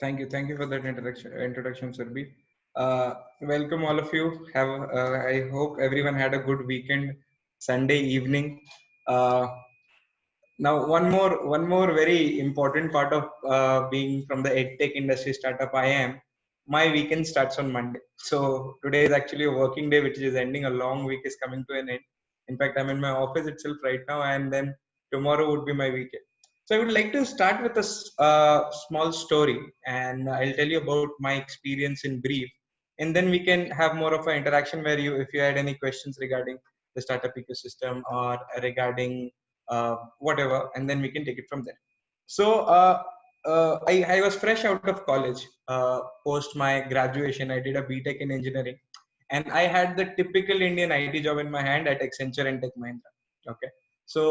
Thank you for that introduction, Surbi. Welcome all of you. I hope everyone had a good weekend, Sunday evening. Uh, Now, one more very important part of being from the edtech industry startup I am. My weekend starts on Monday. So today is actually a working day, which is ending. A long week is coming to an end. In fact, I'm in my office itself right now, and then tomorrow would be my weekend. So I would like to start with a small story, and I'll tell you about my experience in brief, and then we can have more of an interaction where if you had any questions regarding the startup ecosystem or regarding whatever, and then we can take it from there. So I was fresh out of college post my graduation. I did a BTech in engineering, and I had the typical Indian IT job in my hand at Accenture and Tech Mahindra. Okay, so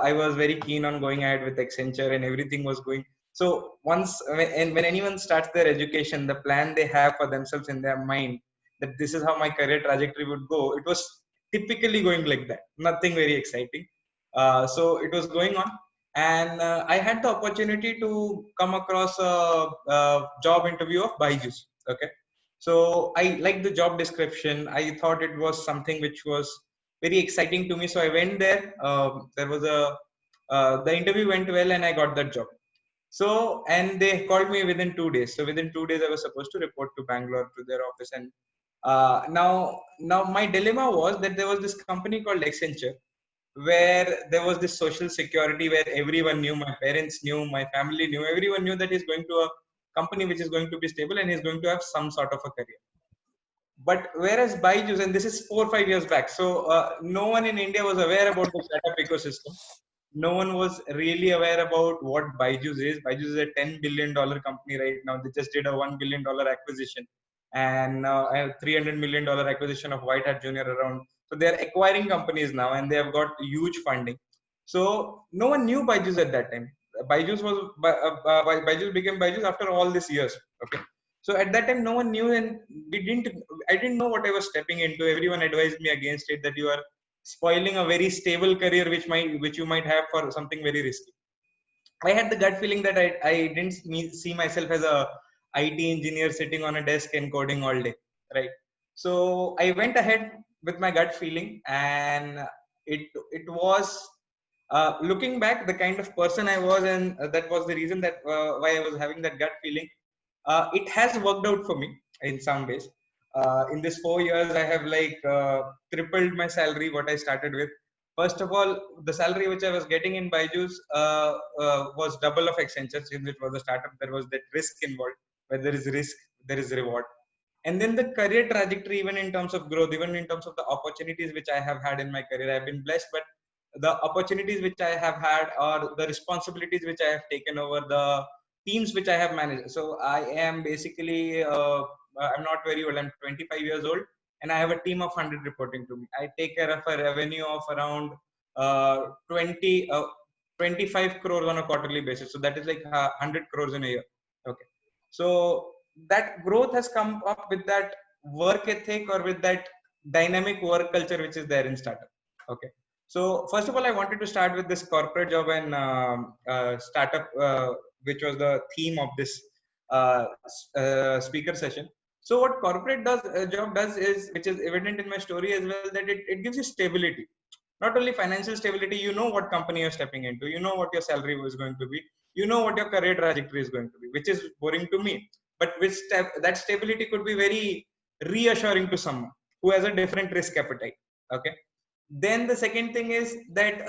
I was very keen on going ahead with Accenture, and everything was going. So when anyone starts their education, the plan they have for themselves in their mind that this is how my career trajectory would go, it was typically going like that. Nothing very exciting. So it was going on, and I had the opportunity to come across a job interview of Byju's. Okay, so I liked the job description. I thought it was something which was very exciting to me. So I went there. There was a The interview went well, and I got that job. So and they called me within 2 days. So within 2 days, I was supposed to report to Bangalore to their office. And now my dilemma was that there was this company called Accenture, where there was this social security where everyone knew, my parents knew, my family knew, everyone knew that he's going to a company which is going to be stable and he's going to have some sort of a career. But whereas Byju's, and this is 4 or 5 years back, so no one in India was aware about the startup ecosystem. No one was really aware about what Byju's is. Byju's is a $10 billion company right now. They just did a $1 billion acquisition, and a $300 million acquisition of White Hat Junior around. So they are acquiring companies now, and they have got huge funding. So no one knew Byju's at that time. Byju's became Byju's after all these years. Okay, so at that time no one knew, and we didn't I didn't know what I was stepping into. Everyone advised me against it, that you are spoiling a very stable career which you might have for something very risky. I had the gut feeling that I didn't see myself as a IT engineer sitting on a desk and coding all day, right? So I went ahead with my gut feeling, and it was, looking back, the kind of person I was, and that was the reason that why I was having that gut feeling. It has worked out for me in some ways. In this 4 years, I have tripled my salary what I started with. First of all, the salary which I was getting in Byju's was double of Accenture. Since it was a startup, there was that risk involved. Where there is risk, there is reward. And then the career trajectory, even in terms of growth, even in terms of the opportunities which I have had in my career, I've been blessed. But the opportunities which I have had, or the responsibilities which I have taken over, the teams which I have managed. So I am basically, I'm not very old. I'm 25 years old, and I have a team of 100 reporting to me. I take care of a revenue of around 20, 25 crores on a quarterly basis. So that is like 100 crores in a year. Okay. So that growth has come up with that work ethic, or with that dynamic work culture which is there in startup. Okay. So first of all, I wanted to start with this corporate job and startup, which was the theme of this speaker session. So what corporate job does is, which is evident in my story as well, that it gives you stability. Not only financial stability, you know what company you're stepping into, you know what your salary was going to be, you know what your career trajectory is going to be, which is boring to me. But that stability could be very reassuring to someone who has a different risk appetite. Okay. Then the second thing is that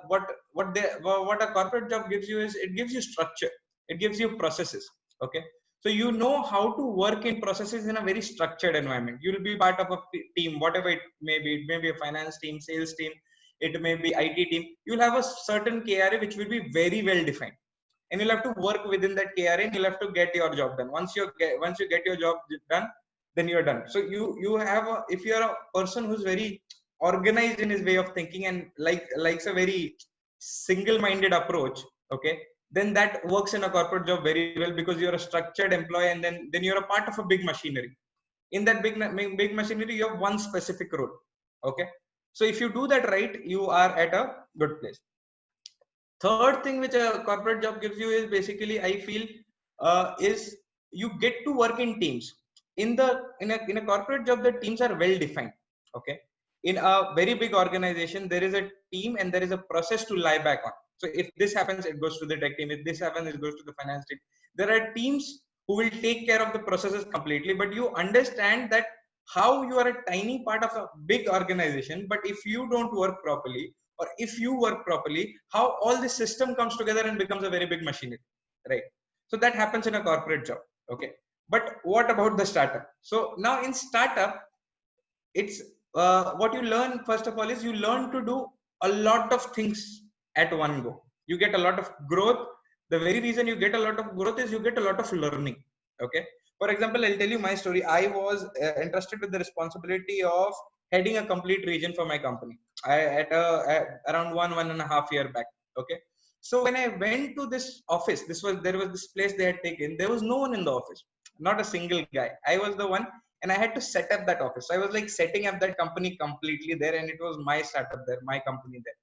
what a corporate job gives you is, it gives you structure, it gives you processes. Okay, so you know how to work in processes in a very structured environment. You'll be part of a team, whatever it may be. It may be a finance team, sales team, it may be IT team. You'll have a certain KRA which will be very well defined, and you'll have to work within that KRA, and you'll have to get your job done. Once you get your job done, then you're done. So if you're a person who's very organized in his way of thinking, and likes a very single minded approach, okay, then that works in a corporate job very well, because you're a structured employee, and then you're a part of a big machinery. In that big machinery, you have one specific role. Okay, so if you do that right, you are at a good place. Third thing which a corporate job gives you is, basically, I feel, is you get to work in teams. In a corporate job, the teams are well defined. Okay. In a very big organization, there is a team and there is a process to lie back on. So if this happens, it goes to the tech team. If this happens, it goes to the finance team. There are teams who will take care of the processes completely, but you understand that how you are a tiny part of a big organization, but if you don't work properly, or if you work properly, how all the system comes together and becomes a very big machinery, right? So that happens in a corporate job. Okay. But what about the startup? So now in startup, it's what you learn first of all is you learn to do a lot of things at one go. You get a lot of growth. The very reason you get a lot of growth is you get a lot of learning. Okay. For example, I'll tell you my story. I was entrusted with the responsibility of heading a complete region for my company. At around 1.5 year back. Okay. So when I went to this office, there was this place they had taken. There was no one in the office, not a single guy. I was the one, and I had to set up that office. So I was like setting up that company completely there, and it was my startup there, my company there.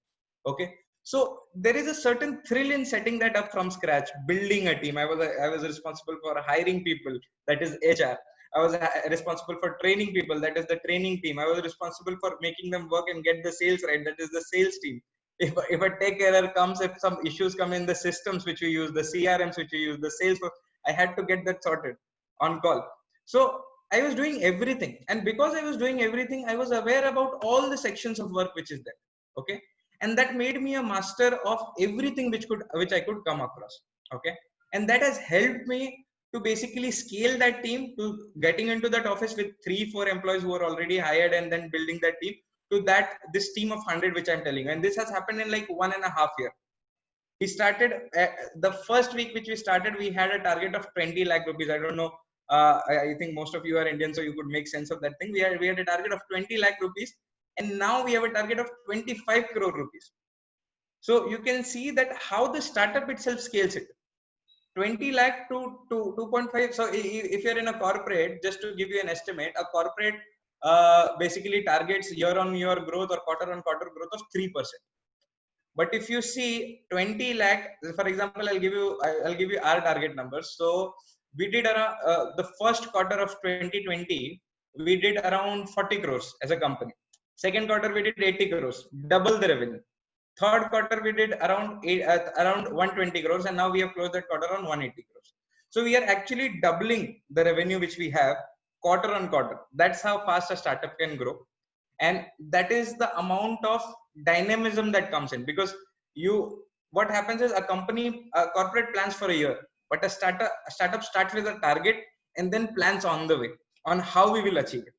Okay. So there is a certain thrill in setting that up from scratch, building a team. I was responsible for hiring people, that is HR. I was responsible for training people, that is the training team. I was responsible for making them work and get the sales right, that is the sales team. If a tech error comes, if some issues come in the systems which we use, the CRMs which we use, the sales, I had to get that sorted on call. So I was doing everything, and because I was doing everything, I was aware about all the sections of work which is there. Okay. And that made me a master of everything which I could come across. Okay. And that has helped me to basically scale that team to getting into that office with 3-4 employees who are already hired, and then building that team to that this team of 100 which I'm telling you. And this has happened in like 1.5 years. We started the first week which we started, we had a target of 20 lakh rupees. I don't know, I think most of you are Indian, so you could make sense of that thing. We had a target of 20 lakh rupees, and now we have a target of 25 crore rupees. So you can see that how the startup itself scales it. 20 lakh to 2.5. So if you're in a corporate, just to give you an estimate, a corporate basically targets year on year growth or quarter on quarter growth of 3%. But if you see 20 lakh, for example, I'll give you our target numbers. So we did around the first quarter of 2020, we did around 40 crores as a company. Second quarter we did 80 crores, double the revenue. Third quarter we did around 120 crores, and now we have closed that quarter on 180 crores. So we are actually doubling the revenue which we have quarter on quarter. That's how fast a startup can grow, and that is the amount of dynamism that comes in. Because what happens is a corporate plans for a year, but a startup starts with a target and then plans on the way on how we will achieve it.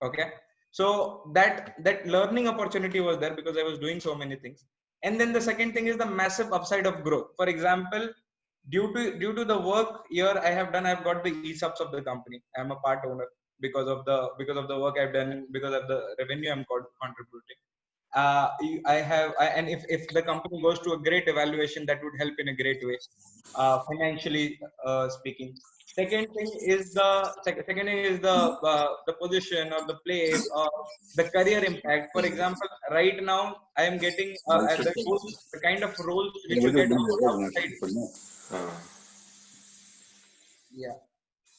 Okay. So that learning opportunity was there because I was doing so many things. And then the second thing is the massive upside of growth. For example, due to the work here I have done, I've got the ESOPs of the company. I'm a part owner because of the work I've done, because of the revenue I'm contributing. And if the company goes to a great evaluation, that would help in a great way, financially speaking. Second thing is the position or the place or the career impact. For example, right now I am getting the kind of roles which you get outside. Yeah.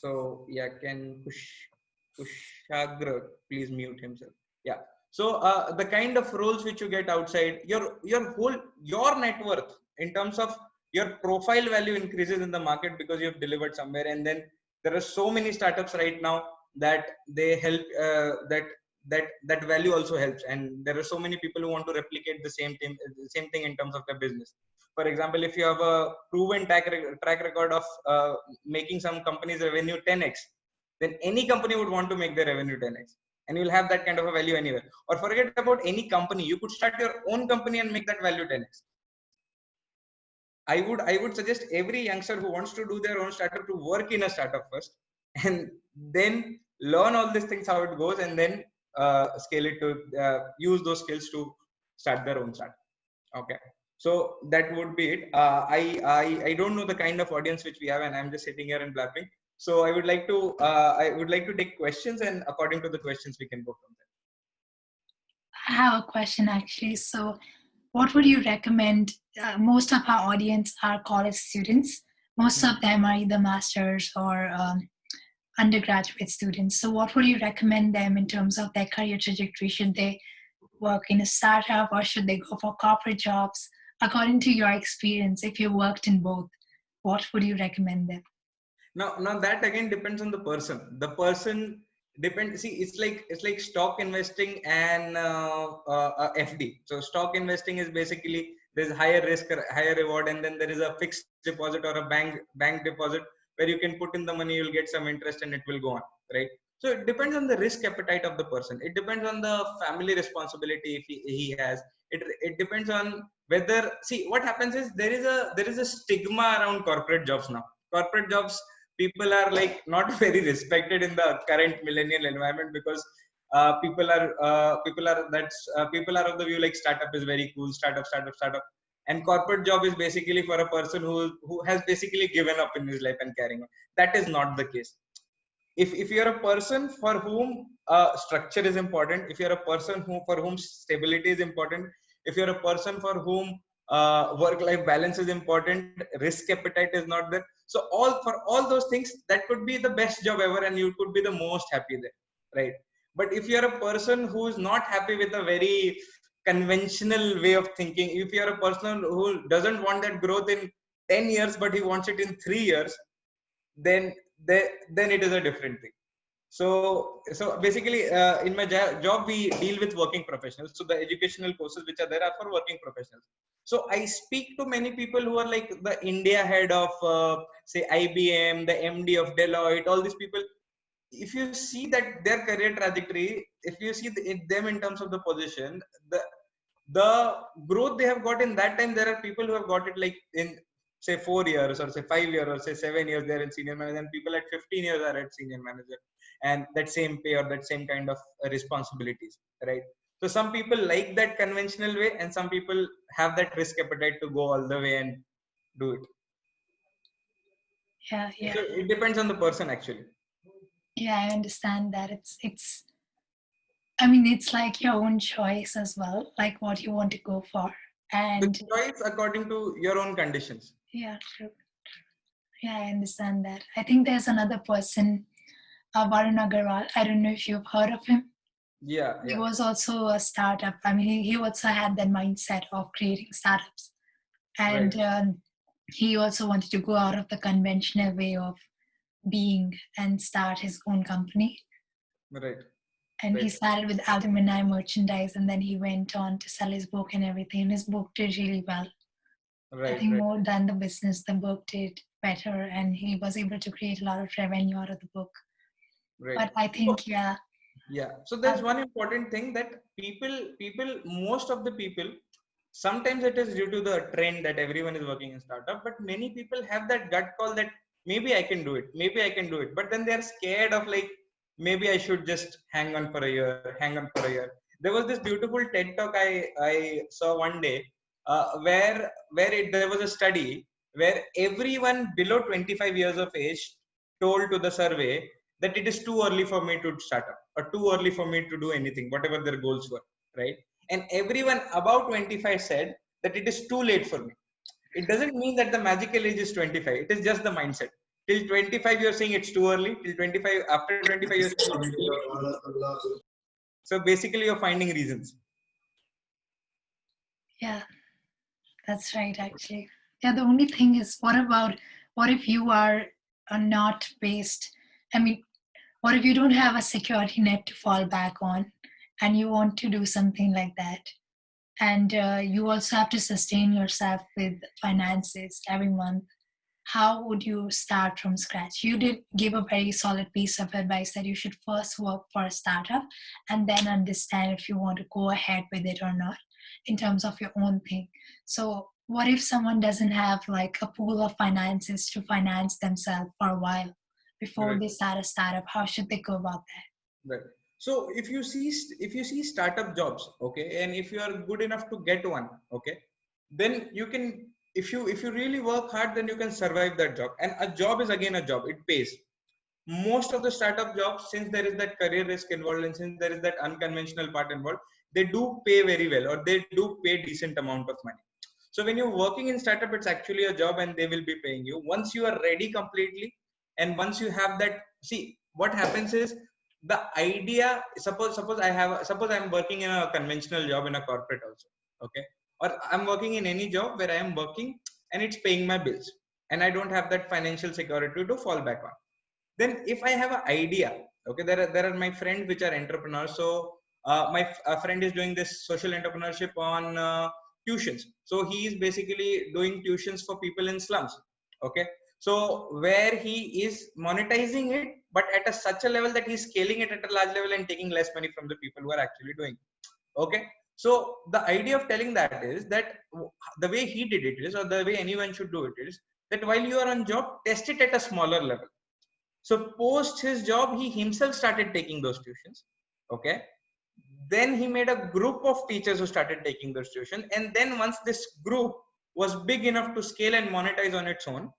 So yeah, can Kushagra please mute himself? Yeah. So the kind of roles which you get outside, your net worth in terms of your profile value increases in the market because you have delivered somewhere. And then there are so many startups right now that they help, that value also helps. And there are so many people who want to replicate the same thing in terms of their business. For example, if you have a proven track record of making some company's revenue 10x, then any company would want to make their revenue 10x, and you'll have that kind of a value anywhere. Or forget about any company, you could start your own company and make that value 10x. I would suggest every youngster who wants to do their own startup to work in a startup first, and then learn all these things how it goes, and then scale it to use those skills to start their own startup. Okay. So that would be it. I don't know the kind of audience which we have, and I'm just sitting here and blabbing. So I would like to take questions, and according to the questions we can go from there. I have a question actually. So what would you recommend? Most of our audience are college students, most of them are either masters or undergraduate students. So what would you recommend them in terms of their career trajectory? Should they work in a startup or should they go for corporate jobs? According to your experience, if you worked in both, what would you recommend them? Now that again depends on the person. The person depends. See, it's like stock investing and FD. So stock investing is basically there's higher risk, or higher reward, and then there is a fixed deposit or a bank deposit where you can put in the money, you'll get some interest, and it will go on, right? So it depends on the risk appetite of the person. It depends on the family responsibility if he has. It depends on whether, see, what happens is there is a stigma around corporate jobs now. Corporate jobs, people are like not very respected in the current millennial environment because people are of the view like startup is very cool, startup, and corporate job is basically for a person who has basically given up in his life and carrying on. That is not the case. If you're a person for whom structure is important, if you're a person for whom stability is important, if you're a person for whom work life balance is important, risk appetite is not there, so all those things, that could be the best job ever and you could be the most happy there, right? But if you're a person who is not happy with a very conventional way of thinking, if you're a person who doesn't want that growth in 10 years but he wants it in 3 years, then then it is a different thing. So basically in my job we deal with working professionals, so the educational courses which are there are for working professionals. So I speak to many people who are like the India head of say IBM, the MD of Deloitte, all these people. If you see that their career trajectory, if you see them in terms of the position, the growth they have got in that time, there are people who have got it like in say 4 years or say 5 years or say 7 years they're in senior manager, and people at 15 years are at senior manager, and that same pay or that same kind of responsibilities, right? So some people like that conventional way and some people have that risk appetite to go all the way and do it. Yeah. So it depends on the person actually. Yeah, I understand that. It's I mean, it's like your own choice as well, like what you want to go for. The And choice according to your own conditions. yeah, true. Yeah, I understand that. I think there's another person, Varun Agarwal. I don't know if you've heard of him. Yeah, He yeah. was also a startup. I mean, he also had that mindset of creating startups. Right, And he also wanted to go out of the conventional way of being and start his own company. right, And he right, started with alumni merchandise, and then he went on to sell his book and everything. And his book did really well. I right, think right, more than the business, the book did better, and he was able to create a lot of revenue out of the book. right. But I So, think, yeah, yeah. So uh, there's one important thing that most of the people, sometimes it is due to the trend that everyone is working in startup, but many people have that gut call that maybe I can do it, maybe I can do it. But then they're scared of like, maybe I should just hang on for a year, hang on for a year. There was this beautiful TED talk I saw one day there was a study where everyone below 25 years of age told to the survey that it is too early for me to start up or too early for me to do anything, whatever their goals were, right? And everyone above 25 said that it is too late for me. It doesn't mean that the magical age is 25. It is just the mindset. Till 25, you're saying it's too early. Till 25, after 25, you're saying it's too late. So basically, you're finding reasons. yeah, that's right, actually. Yeah, the only thing is, what if you are not based? I mean, what if you don't have a security net to fall back on and you want to do something like that? And you also have to sustain yourself with finances every month. How would you start from scratch? You did give a very solid piece of advice that you should first work for a startup and then understand if you want to go ahead with it or not in terms of your own thing. So what if someone doesn't have like a pool of finances to finance themselves for a while before Right. they start a startup? How should they go about that? Right. So if you see startup jobs, okay, and if you are good enough to get one, okay, then you can, if you really work hard, then you can survive that job. And a job is again a job. It pays. Most of the startup jobs, since there is that career risk involved and since there is that unconventional part involved, they do pay very well or they do pay decent amount of money. So when you're working in startup, it's actually a job and they will be paying you. Once you are ready completely, and once you have that, see what happens is the idea, suppose I'm working in a conventional job in a corporate also, okay, or I'm working in any job where I am working and it's paying my bills and I don't have that financial security to fall back on. Then if I have an idea, okay, there are my friends which are entrepreneurs. So my friend is doing this social entrepreneurship on tuitions. So he is basically doing tuitions for people in slums, okay. So where he is monetizing it, but at a such a level that he's scaling it at a large level and taking less money from the people who are actually doing it. Okay. So the idea of telling that is that the way he did it is, or the way anyone should do it is, that while you are on job, test it at a smaller level. So post his job, he himself started taking those tuitions. Okay. Then he made a group of teachers who started taking those tuitions. And then once this group was big enough to scale and monetize on its own,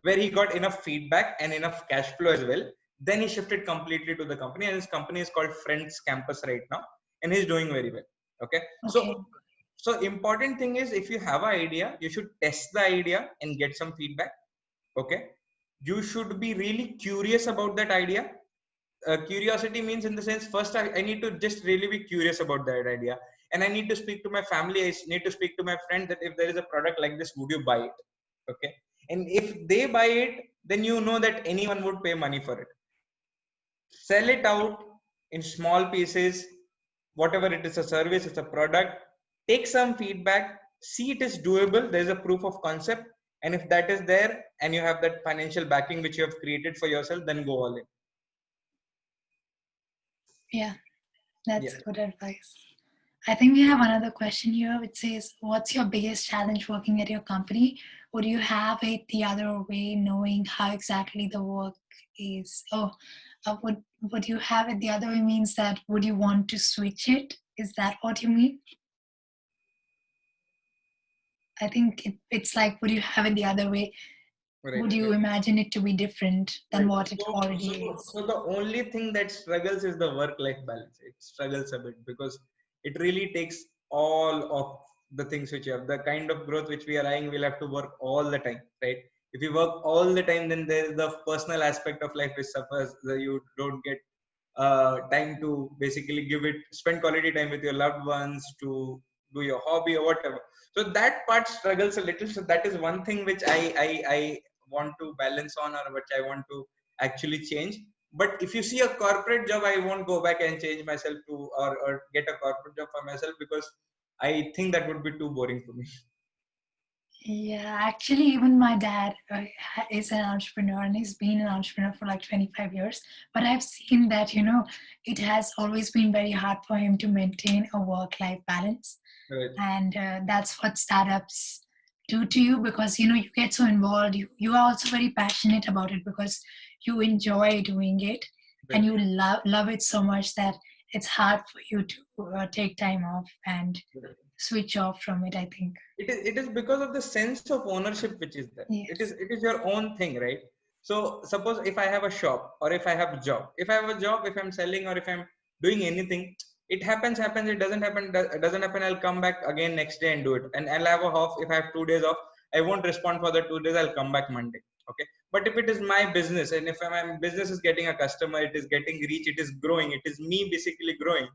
where he got enough feedback and enough cash flow as well, then he shifted completely to the company. And his company is called Friends Campus right now. And he's doing very well. Okay. Okay. So important thing is, if you have an idea, you should test the idea and get some feedback. Okay. You should be really curious about that idea. Curiosity means, in the sense, first I need to just really be curious about that idea, and I need to speak to my family, I need to speak to my friend, that if there is a product like this, would you buy it? Okay. And if they buy it, then you know that anyone would pay money for it. Sell it out in small pieces, whatever it is, a service, it's a product. Take some feedback, see it is doable, there is a proof of concept, and if that is there and you have that financial backing which you have created for yourself, then go all in. Yeah, that's Yeah. good advice. I think we have another question here which says, what's your biggest challenge working at your company? Would you have it the other way, knowing how exactly the work is? Would you have it the other way means that would you want to switch it? Is that what you mean? I think it's like, would you have it the other way? Right, Would you right. imagine it to be different than Right. what it So, already so, is? so the only thing that struggles is the work-life balance. It struggles a bit because it really takes all of the things which you have. The kind of growth which we are eyeing, we'll have to work all the time, right? If you work all the time, then there's the personal aspect of life which suffers. You don't get time to basically spend quality time with your loved ones, to do your hobby or whatever. So that part struggles a little. So that is one thing which I want to balance on, or which I want to actually change. But if you see a corporate job, I won't go back and change myself to, or get a corporate job for myself, because I think that would be too boring for me. Yeah, actually, even my dad is an entrepreneur and he's been an entrepreneur for like 25 years. But I've seen that, it has always been very hard for him to maintain a work life balance. Right. And that's what startups do to you, because, you get so involved. You are also very passionate about it because you enjoy doing it and Right. you love it so much that it's hard for you to take time off and Right. switch off from it, I think. It is because of the sense of ownership which is there. it is Yes. it is your own thing, right? So suppose if I have a shop, or if I have a job, if I'm selling, or if I'm doing anything, it happens, it doesn't happen, I'll come back again next day and do it, and I'll have a off. If I have 2 days off, I won't respond for the 2 days, I'll come back Monday. Okay. But if it is my business, and if my business is getting a customer, it is getting reach, it is growing, it is me basically growing,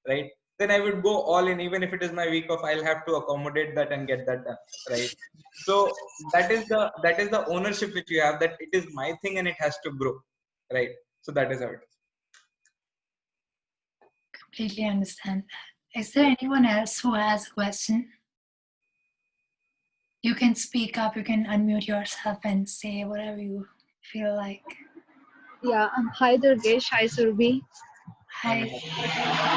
right? Then I would go all in. Even if it is my week off, I'll have to accommodate that and get that done, right? So that is the ownership which you have, that it is my thing and it has to grow, right? So that is how it Completely understand that. Is there anyone else who has a question? You can speak up, you can unmute yourself and say whatever you feel like. Yeah, hi Durgesh, hi Surbi. Hi. is.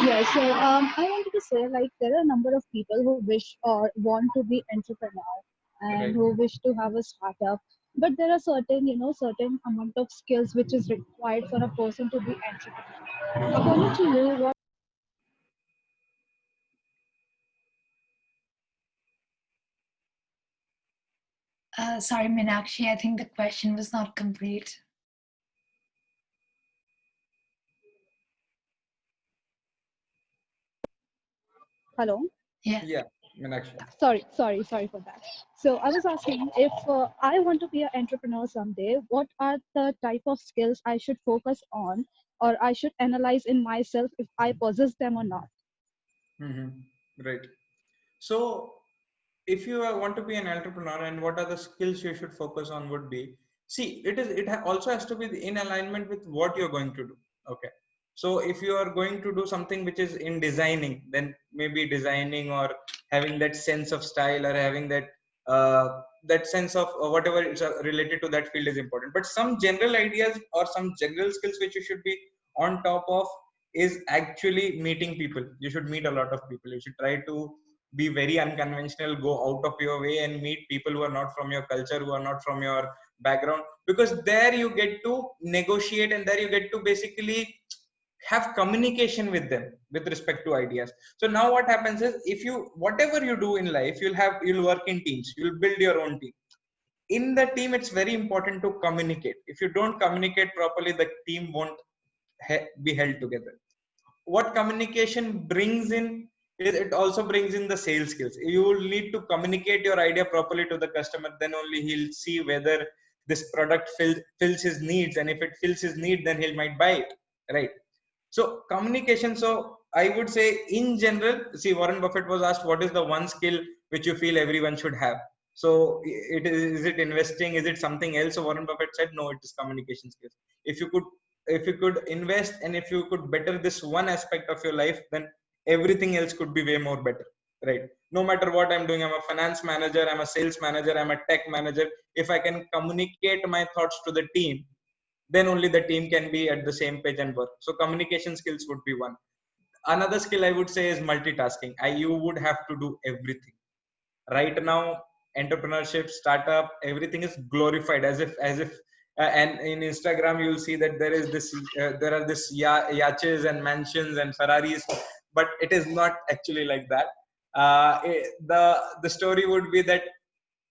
Yeah, so I wanted to say like there are a number of people who wish or want to be entrepreneur and Right. who wish to have a startup, but there are certain amount of skills which is required for a person to be entrepreneur. According to you, what Sorry, Meenakshi, I think the question was not complete. hello? Yeah. Yeah. Meenakshi. Sorry for that. So I was asking if I want to be an entrepreneur someday, what are the type of skills I should focus on, or I should analyze in myself if I possess them or not? Right. So, if you want to be an entrepreneur, and what are the skills you should focus on would be, see, also has to be in alignment with what you're going to do. Okay. So if you are going to do something which is in designing, then maybe designing or having that sense of style, or having that sense of whatever is related to that field is important. But some general ideas or some general skills which you should be on top of is actually meeting people. You should meet a lot of people. You should try to be very unconventional, go out of your way and meet people who are not from your culture, who are not from your background, because there you get to negotiate, and there you get to basically have communication with them with respect to ideas. So now what happens is, if you, whatever you do in life, you'll work in teams, you'll build your own team. In the team, it's very important to communicate. If you don't communicate properly, the team won't be held together. What communication brings in is, it also brings in the sales skills. You will need to communicate your idea properly to the customer, then only he'll see whether this product fills his needs, and if it fills his need, then he might buy it, right? So communication. So I would say, in general, see, Warren Buffett was asked, what is the one skill which you feel everyone should have? So is it investing, is it something else? So Warren Buffett said, no, it is communication skills. If you could invest, and if you could better this one aspect of your life, then everything else could be way more better, right? No matter what I'm doing, I'm a finance manager, I'm a sales manager, I'm a tech manager, if I can communicate my thoughts to the team, then only the team can be at the same page and work. So communication skills would be one. Another skill I would say is multitasking. You would have to do everything. Right now, entrepreneurship, startup, everything is glorified as if and in Instagram you'll see that there are this yachts and mansions and Ferraris, but it is not actually like that. The story would be that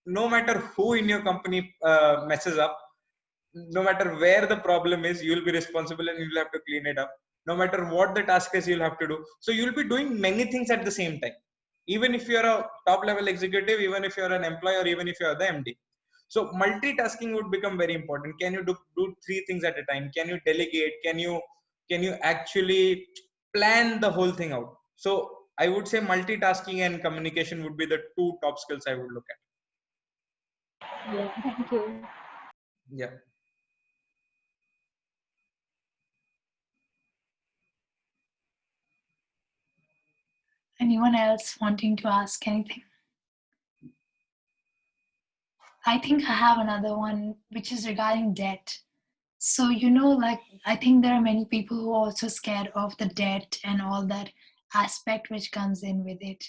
no matter who in your company messes up, no matter where the problem is, you'll be responsible and you'll have to clean it up. No matter what the task is, you'll have to do. So you'll be doing many things at the same time. Even if you're a top level executive, even if you're an employee, or even if you're the MD. So multitasking would become very important. Can you do three things at a time? Can you delegate? Can you actually plan the whole thing out? So I would say multitasking and communication would be the two top skills I would look at. Yeah, thank you. Yeah. Anyone else wanting to ask anything? I think I have another one, which is regarding debt. So, like, I think there are many people who are also scared of the debt and all that aspect which comes in with it.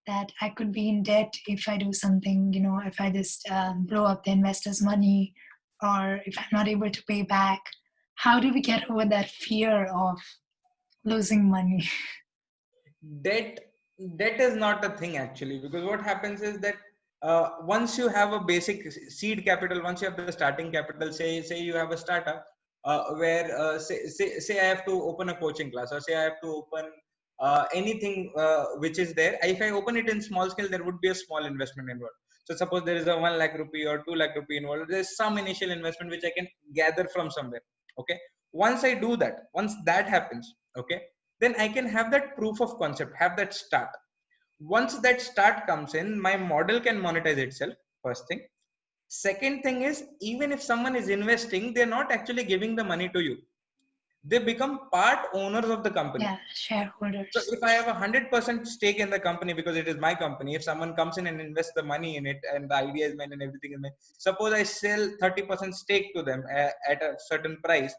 That I could be in debt if I do something, if I just blow up the investors' money, or if I'm not able to pay back. How do we get over that fear of losing money? debt debt is not a thing actually, because what happens is that once you have a basic seed capital, once you have the starting capital, say you have a startup where say I have to open a coaching class, or say I have to open anything which is there. If I open it in small scale, there would be a small investment involved. So suppose there is a 1 lakh rupee or 2 lakh rupee involved, there's some initial investment which I can gather from somewhere. Okay, once that happens, okay, then I can have that proof of concept, have that start. Once that start comes in, my model can monetize itself, first thing. Second thing is, even if someone is investing, they're not actually giving the money to you, they become part owners of the company. Yeah, So shareholders. if I have 100% stake in the company, because it is my company, if someone comes in and invests the money in it, and the idea is mine and everything is mine, suppose I sell 30% stake to them at a certain price,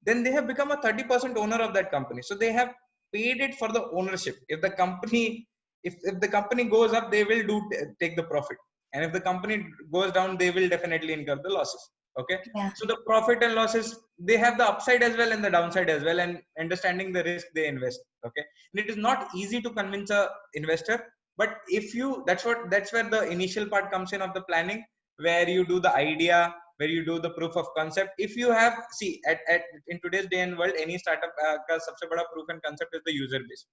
then they have become a 30% owner of that company. So they have paid it for the ownership. If the company goes up, they will take the profit, and if the company goes down, they will definitely incur the losses. Okay, Yeah. so the profit and losses, they have the upside as well and the downside as well, and understanding the risk they invest. Okay, and it is not easy to convince a investor, but if you, that's where the initial part comes in of the planning, where you do the idea, where you do the proof of concept. If you have, see, at in today's day and world, any startup ka sabse bada proof and concept is the user base.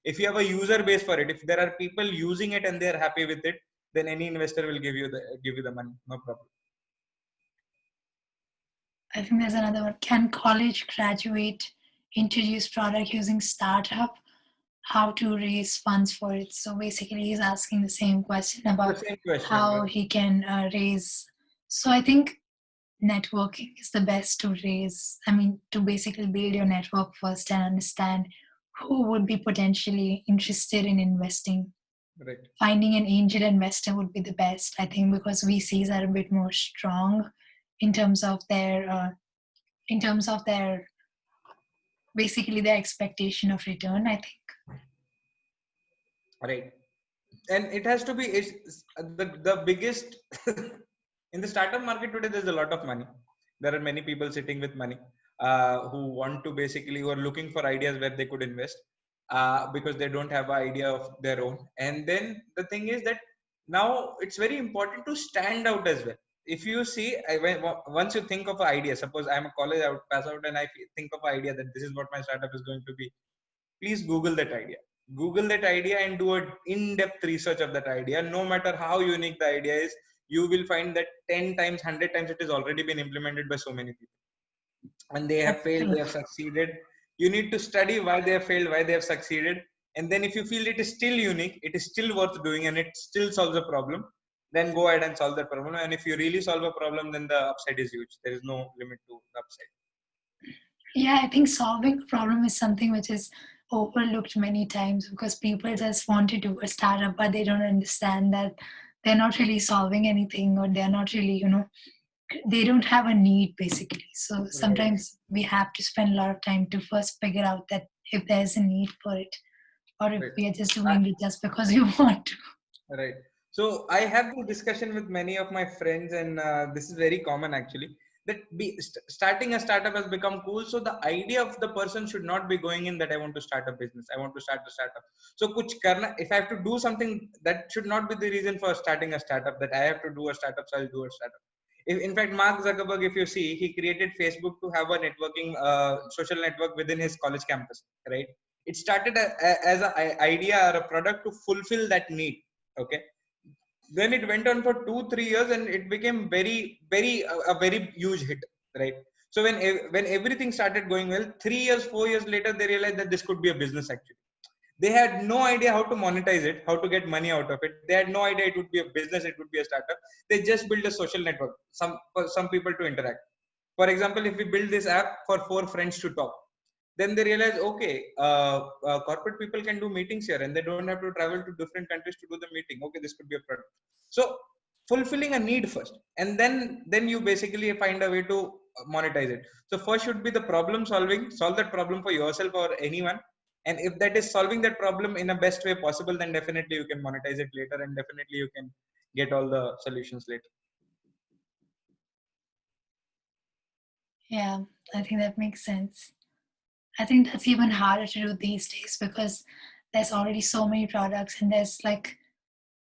If you have a user base for it, if there are people using it and they are happy with it, then any investor will give you the money, no problem. I think there's another one. Can college graduate introduce product using startup? How to raise funds for it? So basically, he's asking the same question about The same question, how right? he can raise. So I think networking is the best to raise. I mean, to basically build your network first and understand who would be potentially interested in investing. Right. Finding an angel investor would be the best, I think, because VCs are a bit more strong in terms of their basically their expectation of return, I think. Right. And it has to be, it's the biggest in the startup market today. There's a lot of money. There are many people sitting with money who want to basically, who are looking for ideas where they could invest because they don't have an idea of their own. And then the thing is that now it's very important to stand out as well. If you see, once you think of an idea, suppose I'm a college out, pass out, and I think of an idea that this is what my startup is going to be, please Google that idea and do an in-depth research of that idea. No matter how unique the idea is, you will find that 10 times, 100 times it has already been implemented by so many people, and they have That's failed, true. they have succeeded. You need to study why they have failed, why they have succeeded, and then if you feel it is still unique, it is still worth doing, and it still solves a problem, then go ahead and solve that problem. And if you really solve a problem, then the upside is huge. There is no limit to the upside. Yeah, I think solving a problem is something which is overlooked many times because people just want to do a startup, but they don't understand that they're not really solving anything, or they're not really, they don't have a need basically. So Right. sometimes we have to spend a lot of time to first figure out that if there's a need for it, or if Right. we are just doing it just because you want to. Right. So I have this discussion with many of my friends, and this is very common actually. That starting a startup has become cool. So the idea of the person should not be going in that I want to start a business, I want to start a startup. So kuch karna, if I have to do something, that should not be the reason for starting a startup. That I have to do a startup, so I'll do a startup. In fact, Mark Zuckerberg, if you see, he created Facebook to have a networking, social network within his college campus. Right. It started as an idea or a product to fulfill that need. Okay, then it went on for 2 3 years and it became very a very huge hit, right? So when everything started going well, 3 years 4 years later, they realized that this could be a business actually. They had no idea how to monetize it, how to get money out of it. They had no idea it would be a business, it would be a startup. They just built a social network, for some people to interact. For example, if we build this app for 4 friends to talk, then they realize, okay, corporate people can do meetings here and they don't have to travel to different countries to do the meeting. Okay, this could be a product. So fulfilling a need first, and then you basically find a way to monetize it. So first should be the problem solving, solve that problem for yourself or anyone. And if that is solving that problem in a best way possible, then definitely you can monetize it later, and definitely you can get all the solutions later. Yeah, I think that makes sense. I think that's even harder to do these days because there's already so many products, and there's like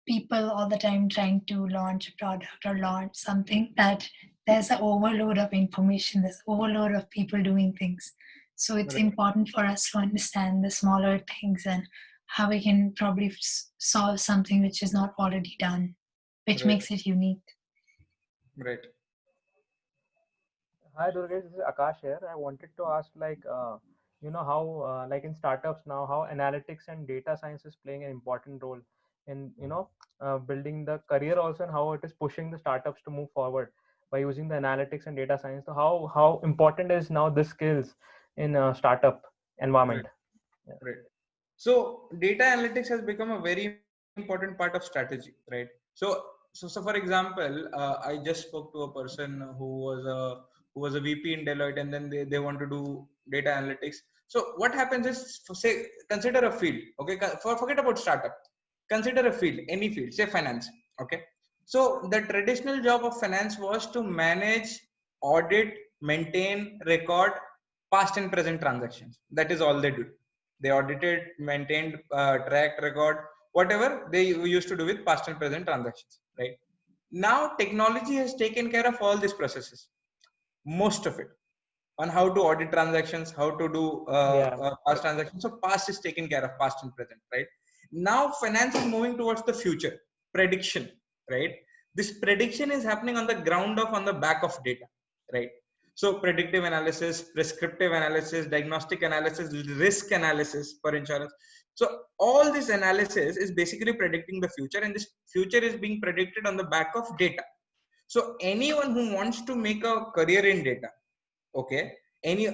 people all the time trying to launch a product or launch something, that there's an overload of information, there's overload of people doing things. So it's Right. important for us to understand the smaller things and how we can probably solve something which is not already done, which Right. makes it unique. Right. Hi Durgesh, this is Akash here. I wanted to ask, how, like in startups now, how analytics and data science is playing an important role in, building the career also, and how it is pushing the startups to move forward by using the analytics and data science. So how important is now this skills in a startup environment? Right. Yeah. Right. So data analytics has become a very important part of strategy, right? So for example, I just spoke to a person who was a VP in Deloitte, and then they want to do data analytics. So what happens is, say, consider a field, okay? Forget about startup. Consider a field, any field, say finance, okay? So the traditional job of finance was to manage, audit, maintain, record past and present transactions. That is all they do. They audited, maintained, tracked, record, whatever they used to do with past and present transactions, right? Now technology has taken care of all these processes, most of it. on how to audit transactions, how to do Yeah. past transactions. So past is taken care of, past and present, right? Now finance is moving towards the future, prediction, right? This prediction is happening on the ground of, on the back of data, right? So predictive analysis, prescriptive analysis, diagnostic analysis, risk analysis for insurance. So all this analysis is basically predicting the future, and this future is being predicted on the back of data. So anyone who wants to make a career in data, okay, any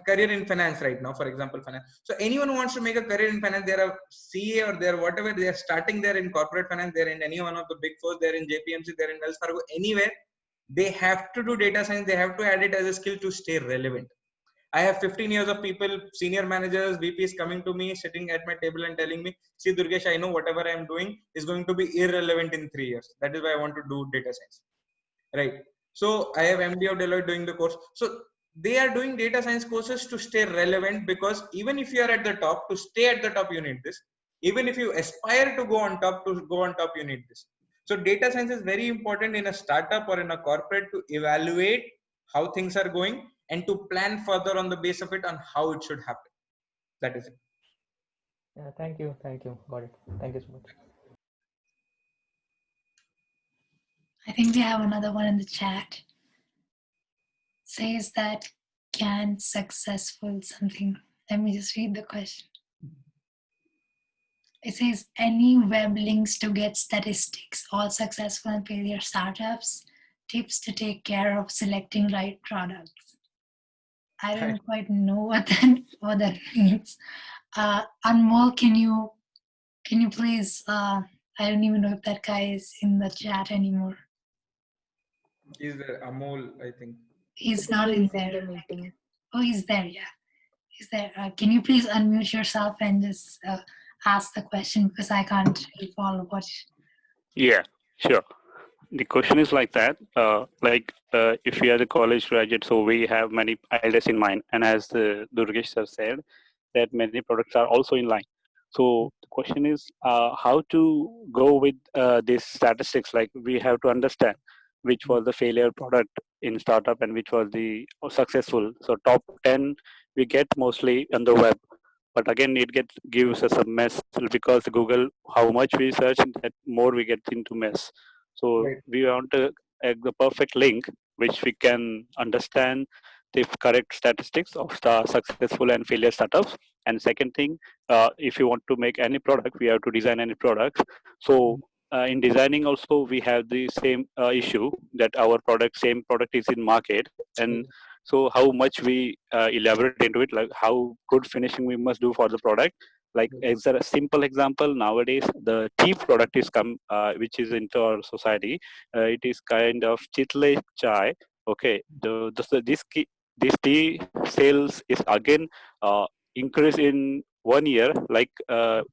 career in finance right now, for example, finance. So anyone who wants to make a career in finance, they're a CA or they're whatever, they're starting there in corporate finance, they're in any one of the big fours, they're in JPMC, they're in Wells Fargo, anywhere, they have to do data science. They have to add it as a skill to stay relevant. I have 15 years of people, senior managers, VPs coming to me, sitting at my table and telling me, see, Durgesh, I know whatever I'm doing is going to be irrelevant in 3 years. That is why I want to do data science, right? So I have MD of Deloitte doing the course. So they are doing data science courses to stay relevant, because even if you are at the top, to stay at the top, you need this. Even if you aspire to go on top, you need this. So data science is very important in a startup or in a corporate to evaluate how things are going and to plan further on the base of it on how it should happen. That is it. Yeah. Thank you. Got it. Thank you so much. I think we have another one in the chat. Says that can successful something. Let me just read the question. It says any web links to get statistics, all successful and failure startups, tips to take care of selecting right products. I don't Right. quite know what that means. Anmol, can you please? I don't even know if that guy is in the chat anymore. Is there Amol, I think. He's not in He's there. in the meeting. Oh, he's there. Yeah, he's there. Can you please unmute yourself and just ask the question, because I can't really follow what. Yeah, sure. The question is like that, if we are the college graduate, so we have many ideas in mind, and as Durgesh sir said, that many products are also in line. So the question is how to go with these statistics. Like we have to understand which was the failure product in startup and which was the successful. So top 10 we get mostly on the web, but again it gives us a mess, because Google, how much we search, that more we get into mess. So Right. we want the perfect link which we can understand the correct statistics of successful and failure startups. And second thing, if you want to make any product, we have to design any product. So in designing also we have the same issue, that our same product is in market, and so how much we elaborate into it, like how good finishing we must do for the product. Like as a simple example, nowadays the tea product is which is into our society. It is kind of chitle chai. Okay, this tea sales is again increase in 1 year. Like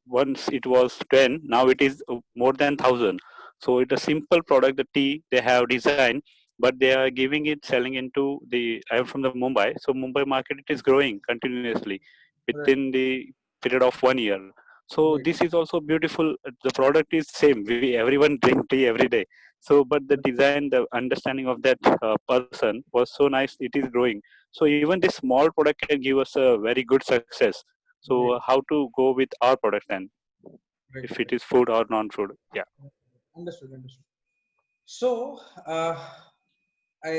once it was 10, now it is more than 1,000. So it's a simple product, the tea they have designed, but they are giving it, selling into the. I am from the Mumbai, so Mumbai market it is growing continuously Right. within the period of 1 year. So Right. this is also beautiful. The product is same. Everyone drink tea every day. So, but the design, the understanding of that person was so nice. It is growing. So even this small product can give us a very good success. So Right. how to go with our product then, Right. if it is food or non-food? Yeah. Understood. So, I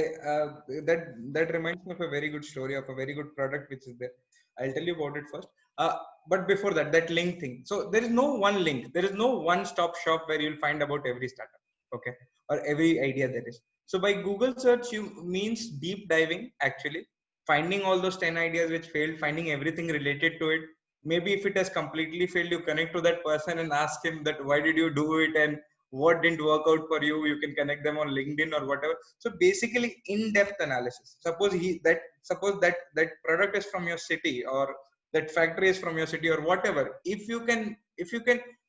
that reminds me of a very good story of a very good product which is there. I'll tell you about it first. But before that, that link thing. So there is no one link. There is no one-stop shop where you'll find about every startup, okay, or every idea there is. So by Google search, you means deep diving, actually, finding all those 10 ideas which failed, finding everything related to it. Maybe if it has completely failed, you connect to that person and ask him that why did you do it and what didn't work out for you. You can connect them on LinkedIn or whatever. So basically in-depth analysis. Suppose that product is from your city, or that factory is from your city, or whatever. If you can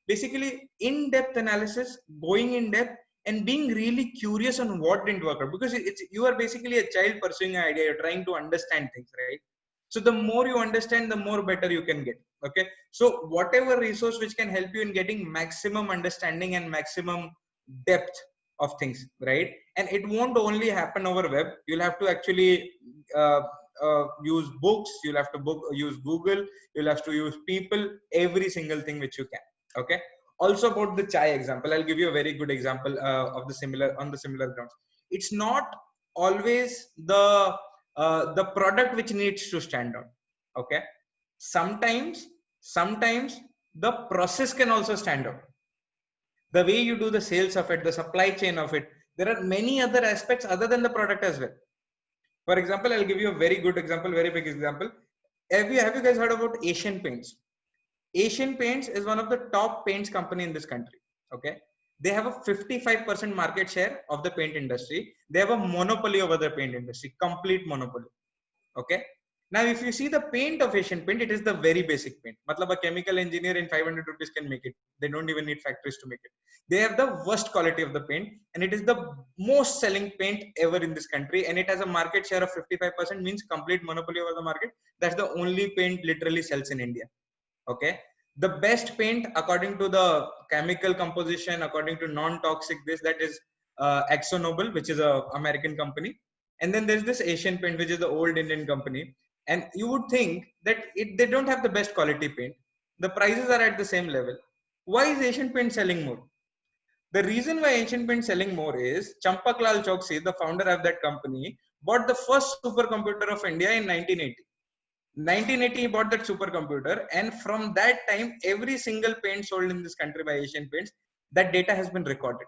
basically in-depth analysis, going in depth and being really curious on what didn't work out, because it's you are basically a child pursuing an idea. You're trying to understand things, right? So the more you understand, the more better you can get. Okay, so whatever resource which can help you in getting maximum understanding and maximum depth of things, right? And it won't only happen over web. You'll have to actually use books, you'll have to use Google, you'll have to use people, every single thing which you can. Okay. Also about the chai example, I'll give you a very good example of the similar grounds. It's not always the product which needs to stand out. Okay. Sometimes the process can also stand out. The way you do the sales of it, the supply chain of it, there are many other aspects other than the product as well. For example, I'll give you a very good example, very big example. Have you guys heard about Asian Paints? Asian Paints is one of the top paints company in this country. Okay. They have a 55% market share of the paint industry. They have a monopoly over the paint industry, complete monopoly. Okay. Now, if you see the paint of Asian Paint, it is the very basic paint. Matlab, a chemical engineer in 500 rupees can make it. They don't even need factories to make it. They have the worst quality of the paint, and it is the most selling paint ever in this country. And it has a market share of 55%, means complete monopoly over the market. That's the only paint literally sells in India. Okay. The best paint, according to the chemical composition, according to non-toxic, that is AkzoNobel, which is a American company. And then there's this Asian Paint, which is the old Indian company. And you would think that they don't have the best quality paint. The prices are at the same level. Why is Asian Paint selling more? The reason why Asian Paint selling more is Champak Lal Chokshi, the founder of that company, bought the first supercomputer of India in 1980. 1980 he bought that supercomputer, and from that time every single paint sold in this country by Asian Paints, that data has been recorded.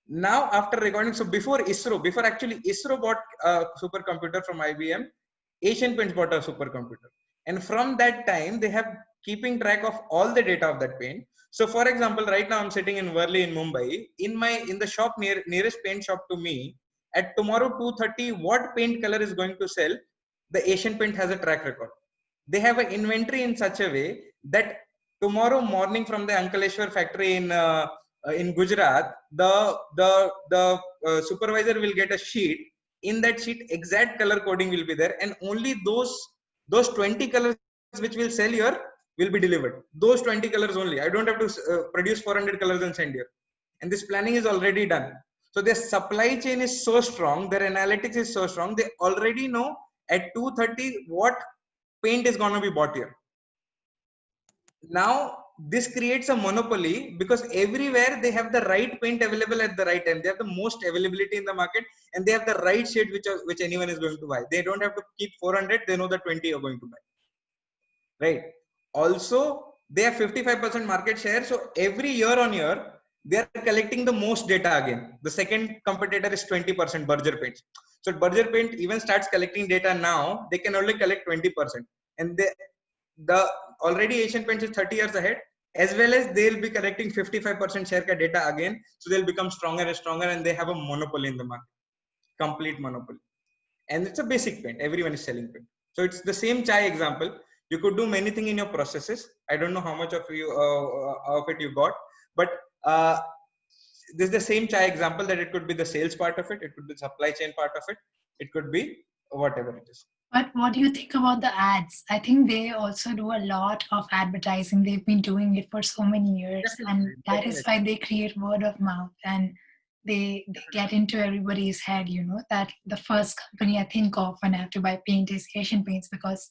Now after recording, so before actually ISRO bought a supercomputer from IBM, Asian Paints bought a supercomputer, and from that time they have keeping track of all the data of that paint. So for example, right now I'm sitting in Worli in Mumbai, in the shop nearest paint shop to me, at tomorrow 2:30 what paint color is going to sell, the Asian Paint has a track record. They have an inventory in such a way that tomorrow morning from the Ankaleshwar factory in Gujarat, the supervisor will get a sheet. In that sheet, exact color coding will be there, and only those 20 colors which will sell here will be delivered. Those 20 colors only. I don't have to produce 400 colors and send here. And this planning is already done. So their supply chain is so strong, their analytics is so strong, they already know at 2:30 what paint is going to be bought here. Now this creates a monopoly because everywhere they have the right paint available at the right time. They have the most availability in the market, and they have the right shade which anyone is going to buy. They don't have to keep 400, they know the 20 are going to buy. Right. Also, they have 55% market share. So every year on year, they are collecting the most data again. The second competitor is 20%, Berger Paints. So Berger Paint even starts collecting data now. They can only collect 20%, and the already Asian Paints is 30 years ahead. As well as they'll be collecting 55% share ka data again. So they'll become stronger and stronger, and they have a monopoly in the market, complete monopoly. And it's a basic paint. Everyone is selling paint. So it's the same chai example. You could do many things in your processes. I don't know how much of it you got, but this is the same chai example that it could be the sales part of it. It could be the supply chain part of it. It could be whatever it is. But what do you think about the ads? I think they also do a lot of advertising. They've been doing it for so many years, and that is why they create word of mouth, and they get into everybody's head, that the first company I think of when I have to buy paint is Asian Paints because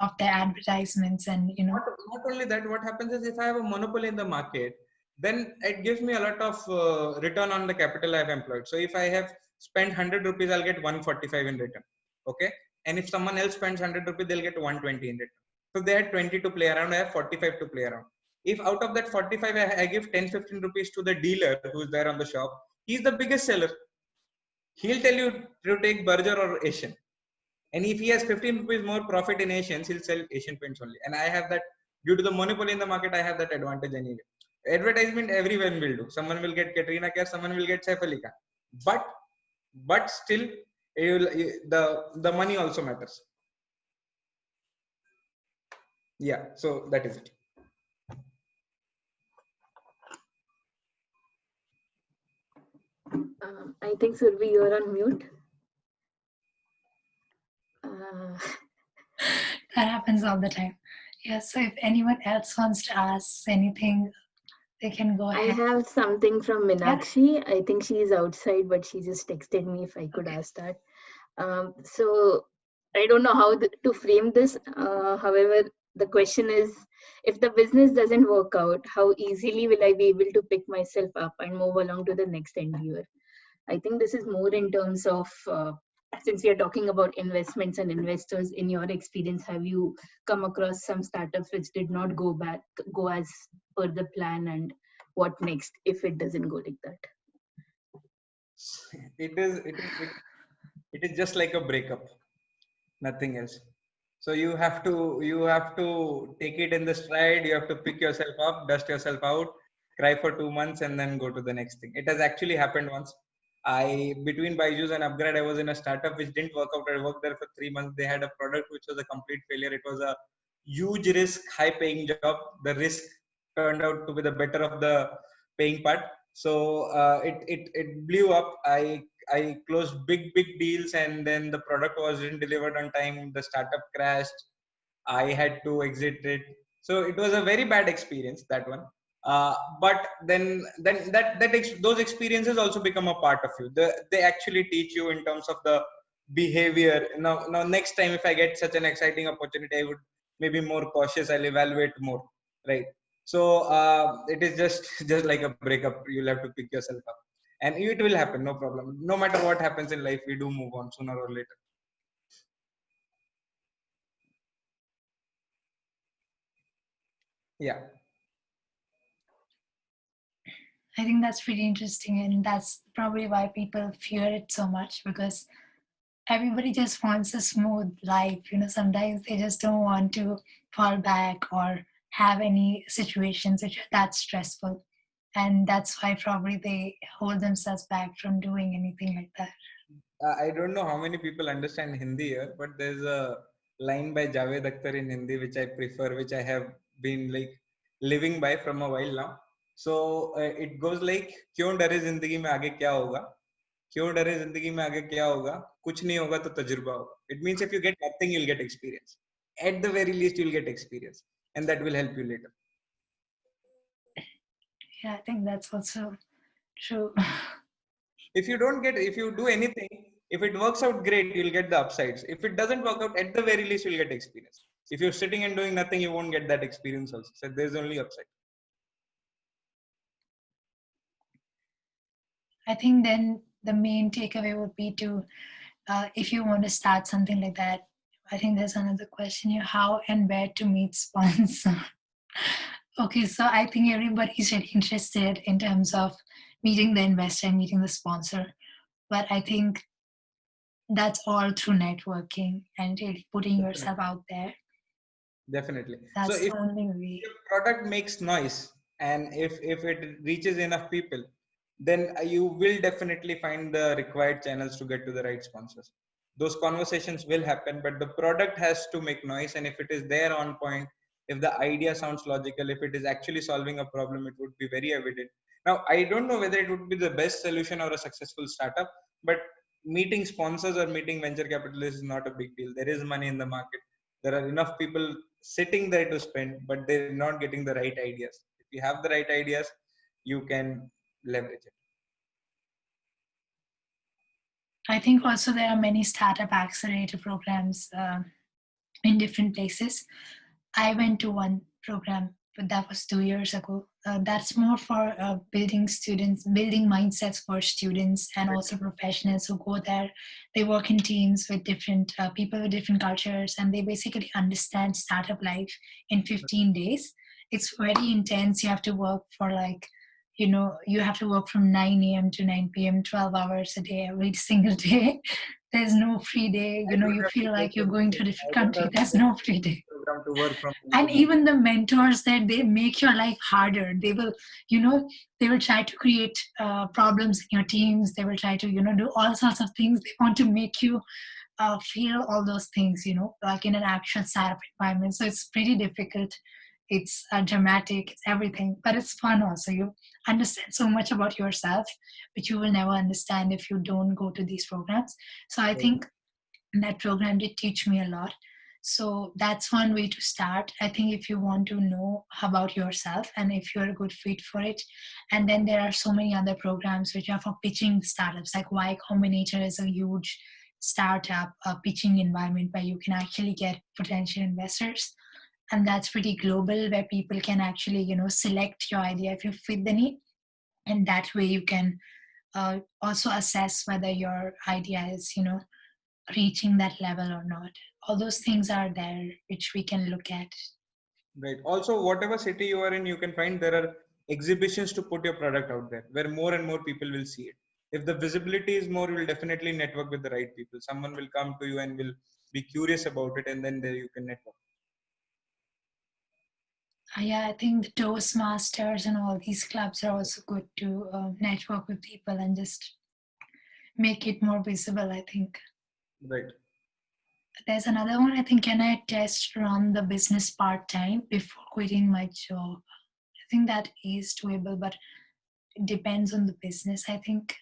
of their advertisements. And not only that, what happens is if I have a monopoly in the market, then it gives me a lot of return on the capital I've employed. So if I have spent 100 rupees, I'll get 145 in return. Okay. And if someone else spends 100 rupees, they'll get 120 in return. So they had 20 to play around. I have 45 to play around. If out of that 45, I give 10-15 rupees to the dealer who's there on the shop, he's the biggest seller. He'll tell you to take Berger or Asian. And if he has 15 rupees more profit in Asians, he'll sell Asian Paints only. And I have that, due to the monopoly in the market, I have that advantage anyway. Advertisement, everyone will do. Someone will get Katrina Kaif, someone will get Saif Ali Khan. But still, the money also matters. Yeah, so that is it. I think Surbi, you're on mute. That happens all the time. Yeah, so if anyone else wants to ask anything, they can go ahead. I have something from Minakshi. I think she is outside, but she just texted me if I could ask that. So I don't know how to frame this. However, the question is, if the business doesn't work out, how easily will I be able to pick myself up and move along to the next endeavor? I think this is more in terms of, since we are talking about investments and investors, in your experience, have you come across some startups which did not go as per the plan, and what next if it doesn't go like that? It is just like a breakup, nothing else. So you have to take it in the stride. You have to pick yourself up, dust yourself out, cry for 2 months, and then go to the next thing. It has actually happened once. I Between Byju's and Upgrade, I was in a startup which didn't work out. I worked there for 3 months. They had a product which was a complete failure. It was a huge risk, high paying job. The risk turned out to be the better of the paying part. So it blew up. I closed big deals, and then the product wasn't delivered on time. The startup crashed. I had to exit it. So it was a very bad experience, that one. But then those experiences also become a part of you. They actually teach you in terms of the behavior. Now next time if I get such an exciting opportunity, I would maybe more cautious. I'll evaluate more, right? So it is just just like a breakup. You'll have to pick yourself up, and it will happen, no problem. No matter what happens in life, we do move on sooner or later. Yeah. I think that's pretty interesting, and that's probably why people fear it so much, because everybody just wants a smooth life. Sometimes they just don't want to fall back or have any situations which are that stressful, and that's why probably they hold themselves back from doing anything like that. I don't know how many people understand Hindi here, but there's a line by Javed Akhtar in Hindi which I prefer, which I have been like living by from a while now. So it goes like, क्यों डरे जिंदगी में आगे क्या होगा, क्यों डरे जिंदगी में आगे क्या होगा, कुछ नहीं होगा तो तजुर्बा होगा. It means if you get nothing, you'll get experience. At the very least, you'll get experience, and that will help you later. Yeah, I think that's also true. If you do anything, if it works out great, you'll get the upsides. If it doesn't work out, at the very least you'll get experience. If you're sitting and doing nothing, you won't get that experience also. So there's only upside. I think then the main takeaway would be to, if you want to start something like that, I think there's another question here: how and where to meet sponsor. Okay, so I think everybody's really interested in terms of meeting the investor and meeting the sponsor, but I think that's all through networking and really putting yourself out there. Definitely. That's So if the only way. your product makes noise, and if it reaches enough people, then you will definitely find the required channels to get to the right sponsors. Those conversations will happen, but the product has to make noise. And if it is there on point, if the idea sounds logical, if it is actually solving a problem, it would be very evident. Now, I don't know whether it would be the best solution or a successful startup, but meeting sponsors or meeting venture capitalists is not a big deal. There is money in the market. There are enough people sitting there to spend, but they're not getting the right ideas. If you have the right ideas, you can leverage it. I think also there are many startup accelerator programs in different places. I went to one program, but that was 2 years ago. That's more for building mindsets for students and also professionals who go there. They work in teams with different people with different cultures, and they basically understand startup life in 15 days. It's very intense. You have to work for you have to work from 9 a.m. to 9 p.m., 12 hours a day, every single day. There's no free day. You feel like you're going to a different country. There's no free day. Program to work from. And even the mentors that they make your life harder. They will, they will try to create problems in your teams. They will try to, do all sorts of things. They want to make you feel all those things, like in an actual startup environment. So it's pretty difficult. It's dramatic, it's everything, but it's fun also. You understand so much about yourself, which you will never understand if you don't go to these programs. So I think that program did teach me a lot. So that's one way to start. I think if you want to know about yourself and if you're a good fit for it. And then there are so many other programs which are for pitching startups, like Y Combinator is a huge startup pitching environment where you can actually get potential investors. And that's pretty global, where people can actually, select your idea if you fit the need. And that way you can also assess whether your idea is, reaching that level or not. All those things are there, which we can look at. Right. Also, whatever city you are in, you can find there are exhibitions to put your product out there where more and more people will see it. If the visibility is more, you will definitely network with the right people. Someone will come to you and will be curious about it, and then there you can network. Yeah, I think the Toastmasters and all these clubs are also good to network with people and just make it more visible, I think. Right. There's another one, I think, can I test run the business part-time before quitting my job? I think that is doable, but it depends on the business, I think.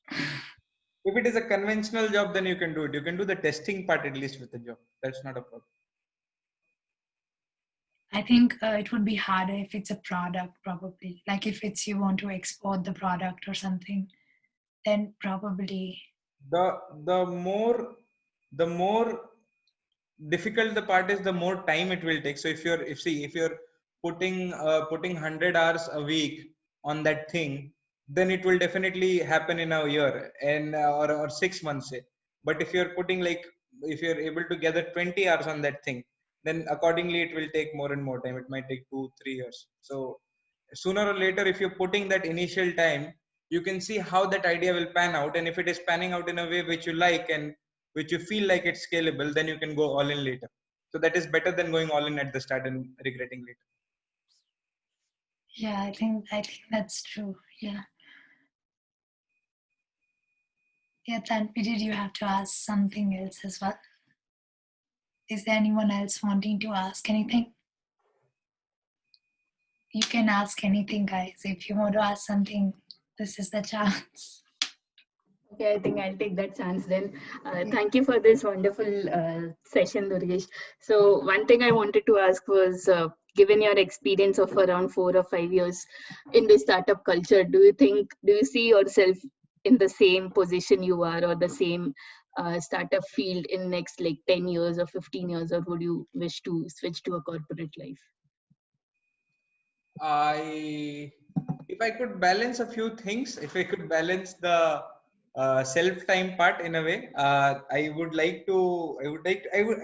If it is a conventional job, then you can do it. You can do the testing part at least with the job. That's not a problem. I think it would be harder if it's a product, probably. Like if it's you want to export the product or something, then probably. The more difficult the part is, the more time it will take. So if you're putting 100 hours a week on that thing, then it will definitely happen in a year and or 6 months, say. But if you're able to gather 20 hours on that thing, then accordingly it will take more and more time. It might take 2-3 years. So sooner or later, if you're putting that initial time, you can see how that idea will pan out. And if it is panning out in a way which you like and which you feel like it's scalable, then you can go all in later. So that is better than going all in at the start and regretting later. Yeah, I think that's true. Yeah. Yeah, Tanvi, did you have to ask something else as well? Is there anyone else wanting to ask anything? You can ask anything, guys. If you want to ask something, this is the chance. Okay, I think I'll take that chance then. Thank you for this wonderful session, Durgesh. So one thing I wanted to ask was, given your experience of around 4 or 5 years in the startup culture, do you see yourself in the same position you are, or the same startup field in next like 10 years or 15 years, or would you wish to switch to a corporate life? If I could balance a few things, if I could balance the self-time part in a way, I would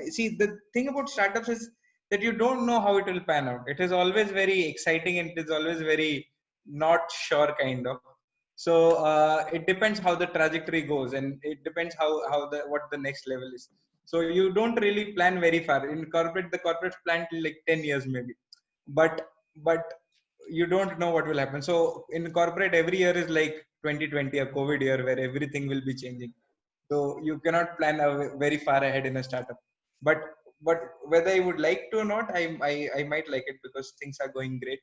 see, the thing about startups is that you don't know how it will pan out. It is always very exciting and it is always very not sure kind of. So it depends how the trajectory goes, and it depends what the next level is. So you don't really plan very far. In corporate, the corporate plan till like 10 years maybe, but you don't know what will happen. So in corporate, every year is like 2020, a COVID year where everything will be changing. So you cannot plan very far ahead in a startup. But whether I would like to or not, I might like it because things are going great.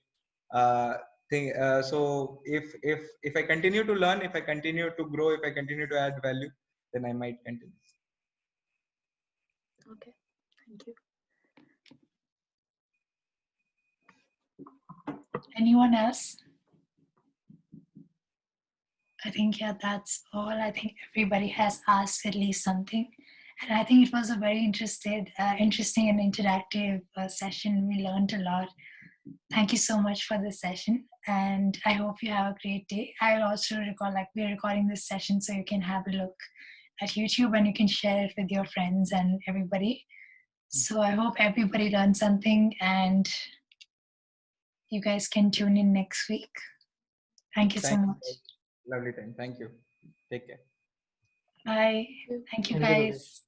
So if I continue to learn, if I continue to grow, if I continue to add value, then I might continue. Okay, thank you. Anyone else? I think, yeah, that's all. I think everybody has asked at least something. And I think it was a very interesting and interactive session. We learned a lot. Thank you so much for this session. And I hope you have a great day. I'll also we're recording this session so you can have a look at YouTube and you can share it with your friends and everybody. So I hope everybody learned something and you guys can tune in next week. Thank you so much. Lovely time. Thank you. Take care. Bye. Thank you, Thank you, guys.